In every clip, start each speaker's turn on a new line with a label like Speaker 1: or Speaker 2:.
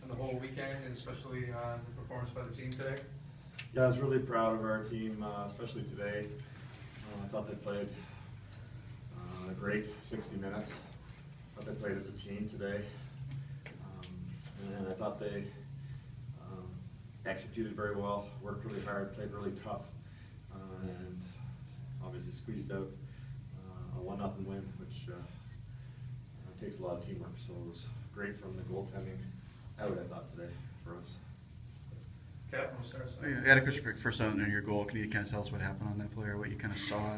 Speaker 1: on the whole weekend, and especially on the performance by the team today?
Speaker 2: Yeah, I was really proud of our team, especially today. I thought they played a great 60 minutes. I thought they played as a team today. And I thought they executed very well, worked really hard, played really tough, and obviously squeezed out a 1-0 win, which takes a lot of teamwork. So it was great from the goaltending out, I thought, today for us.
Speaker 1: Cap, we'll start.
Speaker 3: I had a question first on your goal. Can you kind of tell us what happened on that play, or what you kind of saw?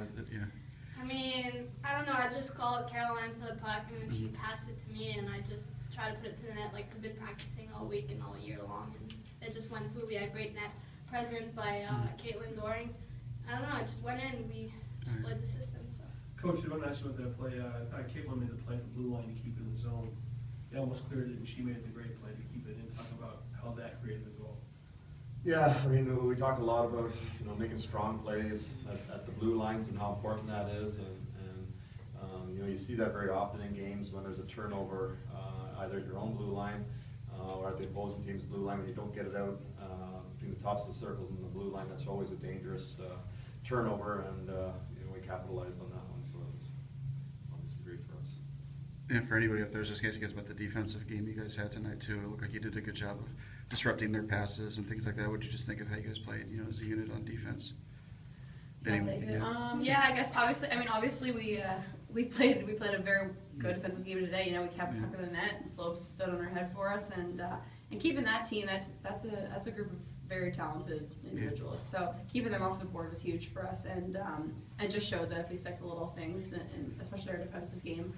Speaker 4: I mean, I don't know. I just called Caroline for the puck, and then she passed it to me, and I just tried to put it to the net like I've been practicing all week and all year long, and it just went through. We had a great net present by Caitlin Doring. I don't know. It just went in. We just played the system. So.
Speaker 5: Coach, I want to ask you about that play. Caitlin made the play from blue line to keep it in the zone. They almost cleared it, and she made the great play to keep it in. Talk about how that created the goal.
Speaker 2: Yeah, I mean, we talk a lot about making strong plays at the blue lines and how important that is, and you see that very often in games when there's a turnover, either at your own blue line or at the opposing team's blue line, when you don't get it out between the tops of the circles and the blue line. That's always a dangerous turnover, and we capitalized on that one, so it was obviously great for us.
Speaker 3: And for anybody up there, just guys about the defensive game you guys had tonight too. It looked like you did a good job of disrupting their passes and things like that. What did you just think of how you guys played, as a unit on defense?
Speaker 6: Yeah, I guess obviously we played a very good defensive game today. We kept puck in the net, and Slopes stood on our head for us, and keeping that team, that's a group of very talented individuals. So keeping them off the board was huge for us, and it just showed that if we stick to little things, and especially our defensive game,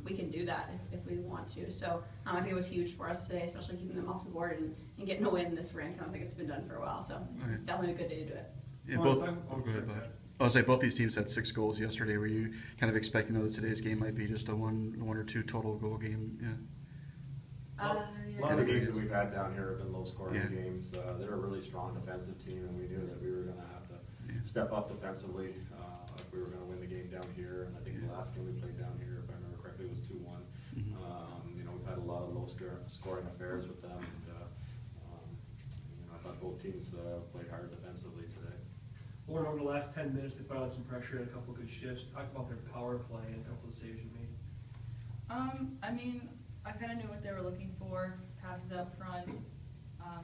Speaker 6: we can do that if we want to. So I think it was huge for us today, especially keeping them off the board and getting a win in this rank. I don't think it's been done for a while, so it's definitely a good day to do it.
Speaker 3: Yeah, go ahead, Bob. I'll say both these teams had 6 goals yesterday. Were you kind of expecting that today's game might be just a one or two total goal game?
Speaker 2: Yeah. A lot of the games that we've had down here have been low-scoring games. They're a really strong defensive team, and we knew that we were going to have to step up defensively if we were going to win the game down here. And I think the last game we played down here, if I remember correctly, was 2-1. We've had a lot of low-scoring affairs with them, and I thought both teams played hard defensively today.
Speaker 5: Over the last 10 minutes, they found some pressure and a couple of good shifts. Talk about their power play and a couple of saves you made.
Speaker 7: I kind of knew what they were looking for, passes up front,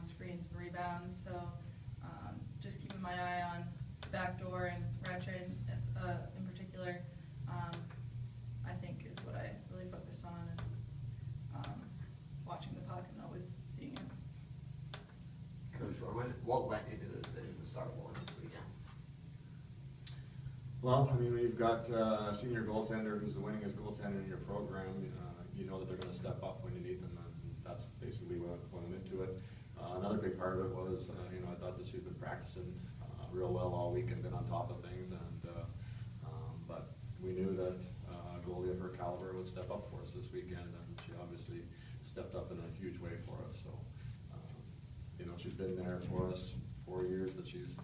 Speaker 7: screens and rebounds, so just keeping my eye on backdoor and Ratchet in particular, I think is what I really focused on, and watching the puck and always seeing it.
Speaker 8: Coach, what went into the decision to start Lauren this weekend?
Speaker 2: Well, we've got a senior goaltender who's the winningest goaltender in your program. You know that they're going to step up when you need them, and that's basically what went into it. Another big part of it was, I thought that she's been practicing real well all week and been on top of things, but we knew that a goalie of her caliber would step up for us this weekend, and she obviously stepped up in a huge way for us. So, she's been there for us 4 years that she's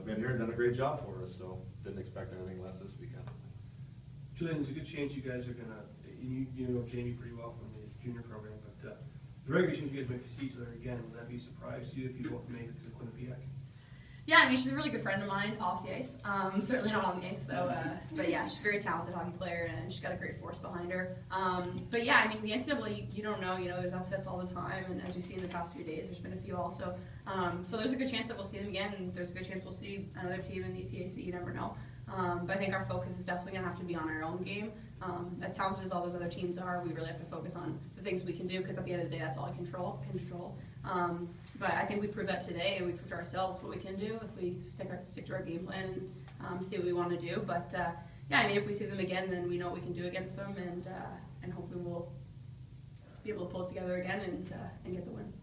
Speaker 2: been here and done a great job for us, so didn't expect anything less this weekend.
Speaker 5: Julian, there's a good chance you guys are going to, you know Jamie pretty well from the junior program, but the regular chance you guys might see each other again. Would that be a surprise to you if you don't make it to Quinnipiac?
Speaker 6: Yeah, she's a really good friend of mine off the ice. Certainly not on the ice, though. But yeah, she's a very talented hockey player, and she's got a great force behind her. But yeah, the NCAA, you don't know. There's upsets all the time, and as we've seen in the past few days, there's been a few also. So there's a good chance that we'll see them again, and there's a good chance we'll see another team in the ECAC. You never know. But I think our focus is definitely going to have to be on our own game. As talented as all those other teams are, we really have to focus on the things we can do, because at the end of the day, that's all I can control. But I think we proved that today, and we proved to ourselves what we can do if we stick to our game plan and see what we want to do. But if we see them again, then we know what we can do against them, and hopefully we'll be able to pull it together again and get the win.